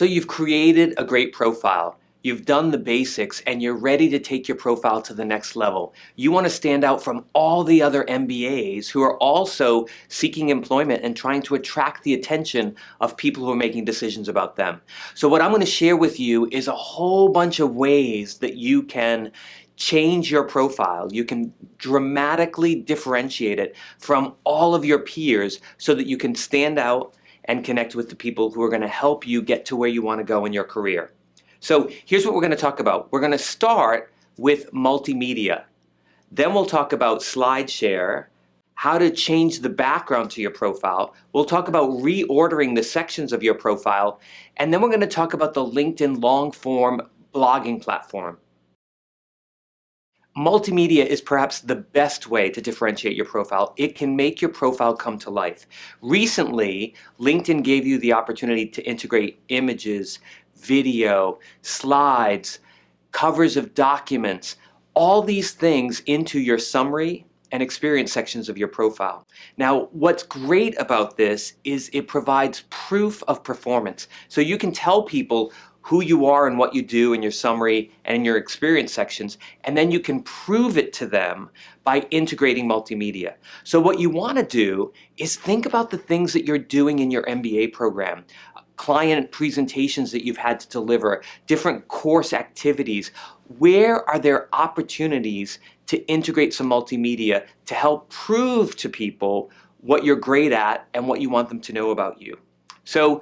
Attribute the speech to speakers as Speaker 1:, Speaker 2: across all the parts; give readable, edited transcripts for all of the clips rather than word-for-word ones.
Speaker 1: So you've created a great profile. You've done the basics and you're ready to take your profile to the next level. You want to stand out from all the other MBAs who are also seeking employment and trying to attract the attention of people who are making decisions about them. So what I'm going to share with you is a whole bunch of ways that you can change your profile. You can dramatically differentiate it from all of your peers so that you can stand out and connect with the people who are going to help you get to where you want to go in your career. So here's what we're going to talk about. We're going to start with multimedia. Then we'll talk about SlideShare, how to change the background to your profile. We'll talk about reordering the sections of your profile. And then we're going to talk about the LinkedIn long-form blogging platform. Multimedia is perhaps the best way to differentiate your profile. It can make your profile come to life. Recently, LinkedIn gave you the opportunity to integrate images, video, slides, covers of documents, all these things into your summary and experience sections of your profile. Now, what's great about this is it provides proof of performance. So you can tell people who you are and what you do in your summary and in your experience sections, and then you can prove it to them by integrating multimedia. So what you want to do is think about the things that you're doing in your MBA program, client presentations that you've had to deliver, different course activities. Where are there opportunities to integrate some multimedia to help prove to people what you're great at and what you want them to know about you? So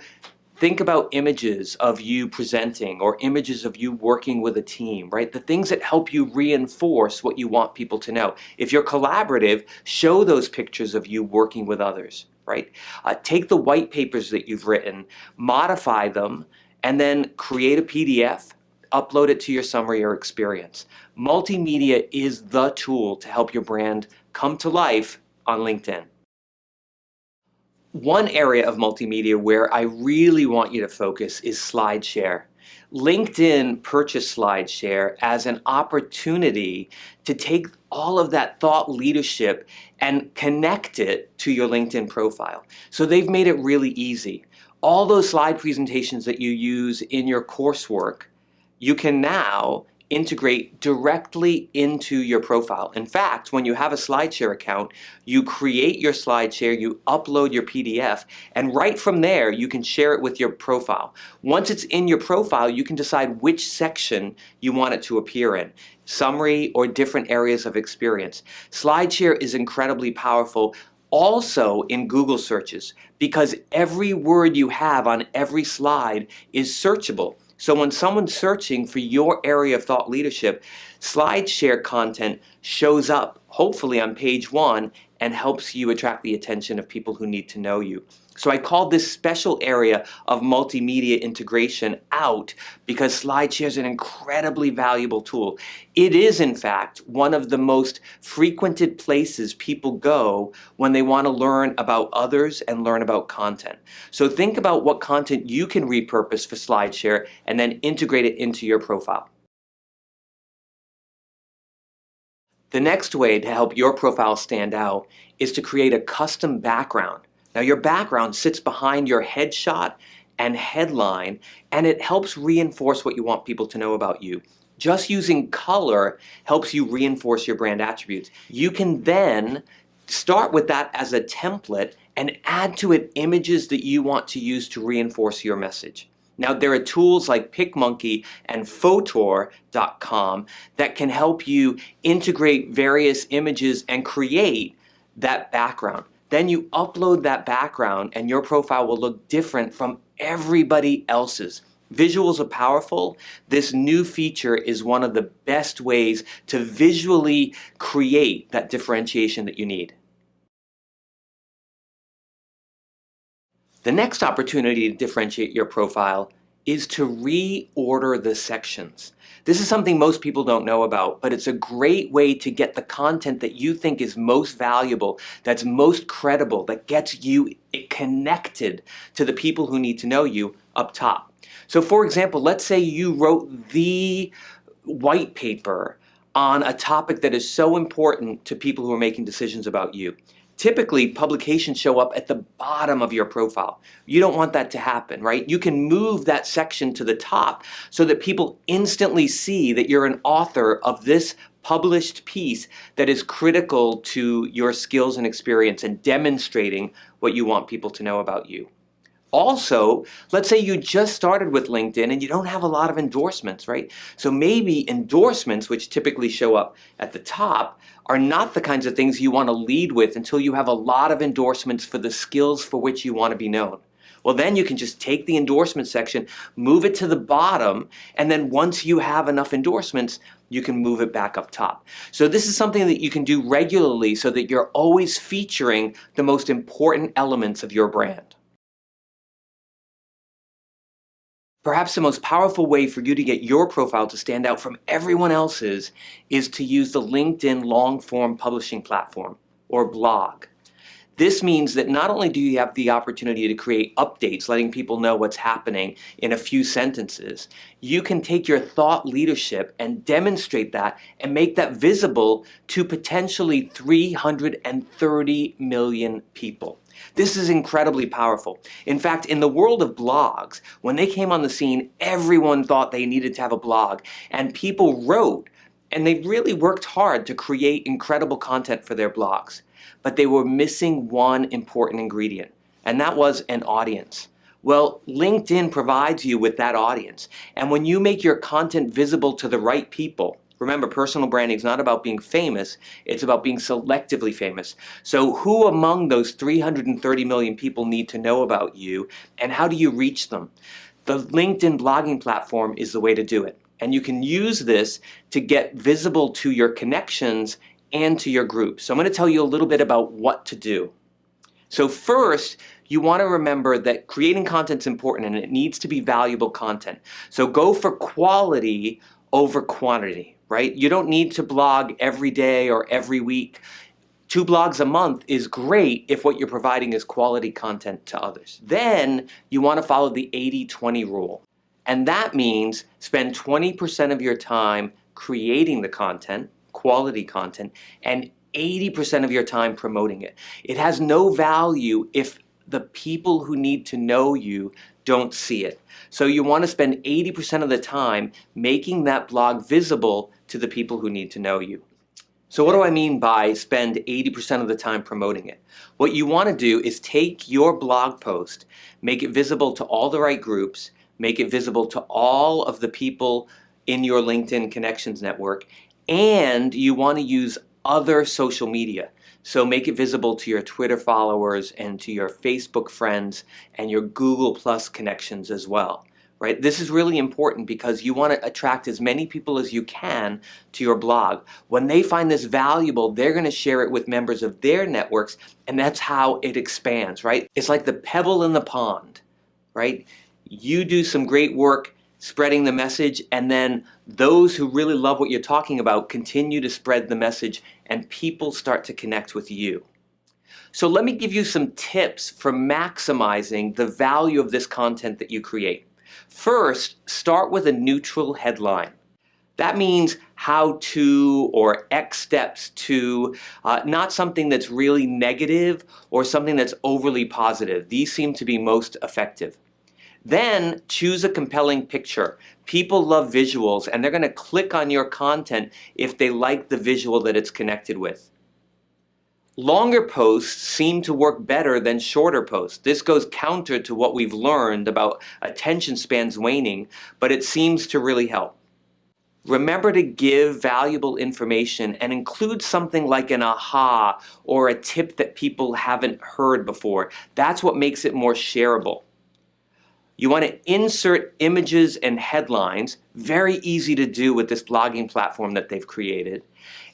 Speaker 1: think about images of you presenting or images of you working with a team, right? The things that help you reinforce what you want people to know. If you're collaborative, show those pictures of you working with others, right? Take the white papers that you've written, modify them, and then create a PDF, upload it to your summary or experience. Multimedia is the tool to help your brand come to life on LinkedIn. One area of multimedia where I really want you to focus is SlideShare. LinkedIn purchased SlideShare as an opportunity to take all of that thought leadership and connect it to your LinkedIn profile. So they've made it really easy. All those slide presentations that you use in your coursework, you can now integrate directly into your profile. In fact, when you have a SlideShare account, you create your SlideShare, you upload your PDF, and right from there, you can share it with your profile. Once it's in your profile, you can decide which section you want it to appear in, summary or different areas of experience. SlideShare is incredibly powerful also in Google searches because every word you have on every slide is searchable. So when someone's searching for your area of thought leadership, SlideShare content shows up, hopefully on page 1, and helps you attract the attention of people who need to know you. So I call this special area of multimedia integration out because SlideShare is an incredibly valuable tool. It is, in fact, one of the most frequented places people go when they want to learn about others and learn about content. So think about what content you can repurpose for SlideShare and then integrate it into your profile. The next way to help your profile stand out is to create a custom background. Now your background sits behind your headshot and headline, and it helps reinforce what you want people to know about you. Just using color helps you reinforce your brand attributes. You can then start with that as a template and add to it images that you want to use to reinforce your message. Now there are tools like PicMonkey and Photor.com that can help you integrate various images and create that background. Then you upload that background and your profile will look different from everybody else's. Visuals are powerful. This new feature is one of the best ways to visually create that differentiation that you need. The next opportunity to differentiate your profile is to reorder the sections. This is something most people don't know about, but it's a great way to get the content that you think is most valuable, that's most credible, that gets you connected to the people who need to know you up top. So for example, let's say you wrote the white paper on a topic that is so important to people who are making decisions about you. Typically, publications show up at the bottom of your profile. You don't want that to happen, right? You can move that section to the top so that people instantly see that you're an author of this published piece that is critical to your skills and experience and demonstrating what you want people to know about you. Also, let's say you just started with LinkedIn and you don't have a lot of endorsements, right? So maybe endorsements, which typically show up at the top, are not the kinds of things you want to lead with until you have a lot of endorsements for the skills for which you want to be known. Well, then you can just take the endorsement section, move it to the bottom, and then once you have enough endorsements, you can move it back up top. So this is something that you can do regularly so that you're always featuring the most important elements of your brand. Perhaps the most powerful way for you to get your profile to stand out from everyone else's is to use the LinkedIn long-form publishing platform, or blog. This means that not only do you have the opportunity to create updates, letting people know what's happening in a few sentences, you can take your thought leadership and demonstrate that and make that visible to potentially 330 million people. This is incredibly powerful. In fact, in the world of blogs, when they came on the scene, everyone thought they needed to have a blog, and people wrote, and they really worked hard to create incredible content for their blogs. But they were missing one important ingredient, and that was an audience. Well, LinkedIn provides you with that audience, and when you make your content visible to the right people, remember, personal branding is not about being famous, it's about being selectively famous. So who among those 330 million people need to know about you, and how do you reach them? The LinkedIn blogging platform is the way to do it. And you can use this to get visible to your connections and to your group. So I'm going to tell you a little bit about what to do. So first, you want to remember that creating content is important and it needs to be valuable content. So go for quality over quantity, right? You don't need to blog every day or every week. 2 blogs a month is great if what you're providing is quality content to others. Then you want to follow the 80-20 rule. And that means spend 20% of your time creating the content, quality content, and 80% of your time promoting it. It has no value if the people who need to know you don't see it. So you want to spend 80% of the time making that blog visible to the people who need to know you. So what do I mean by spend 80% of the time promoting it? What you want to do is take your blog post, make it visible to all the right groups, make it visible to all of the people in your LinkedIn Connections network, and you want to use other social media. So make it visible to your Twitter followers and to your Facebook friends and your Google Plus connections as well, right? This is really important because you want to attract as many people as you can to your blog. When they find this valuable, they're going to share it with members of their networks, and that's how it expands, right? It's like the pebble in the pond, right? You do some great work spreading the message, and then those who really love what you're talking about continue to spread the message, and people start to connect with you. So let me give you some tips for maximizing the value of this content that you create. First, start with a neutral headline. That means how to or X steps to, not something that's really negative or something that's overly positive. These seem to be most effective. Then choose a compelling picture. People love visuals, and they're going to click on your content if they like the visual that it's connected with. Longer posts seem to work better than shorter posts. This goes counter to what we've learned about attention spans waning, but it seems to really help. Remember to give valuable information and include something like an aha or a tip that people haven't heard before. That's what makes it more shareable. You want to insert images and headlines, very easy to do with this blogging platform that they've created.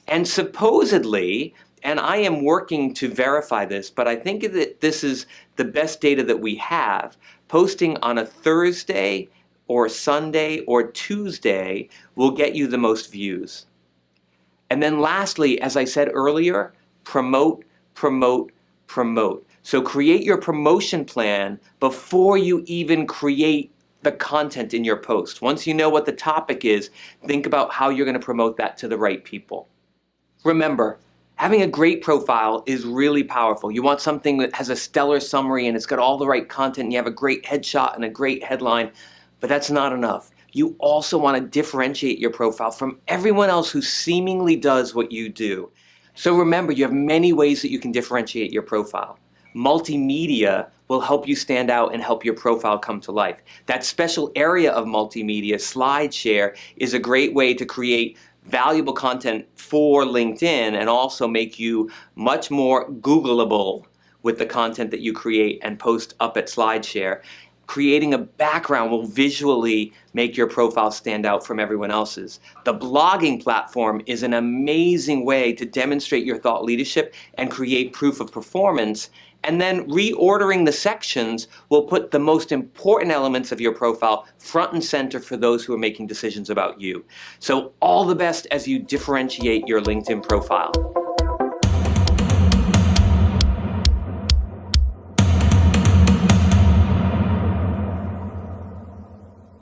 Speaker 1: And supposedly, and I am working to verify this, but I think that this is the best data that we have, posting on a Thursday or Sunday or Tuesday will get you the most views. And then lastly, as I said earlier, promote, promote, promote. So create your promotion plan before you even create the content in your post. Once you know what the topic is, think about how you're going to promote that to the right people. Remember, Having a great profile is really powerful. You want something that has a stellar summary and it's got all the right content and you have a great headshot and a great headline, but that's not enough. You also want to differentiate your profile from everyone else who seemingly does what you do. So remember, you have many ways that you can differentiate your profile. Multimedia will help you stand out and help your profile come to life. That special area of multimedia, SlideShare, is a great way to create valuable content for LinkedIn and also make you much more Googleable with the content that you create and post up at SlideShare. Creating a background will visually make your profile stand out from everyone else's. The blogging platform is an amazing way to demonstrate your thought leadership and create proof of performance. And then reordering the sections will put the most important elements of your profile front and center for those who are making decisions about you. So all the best as you differentiate your LinkedIn profile.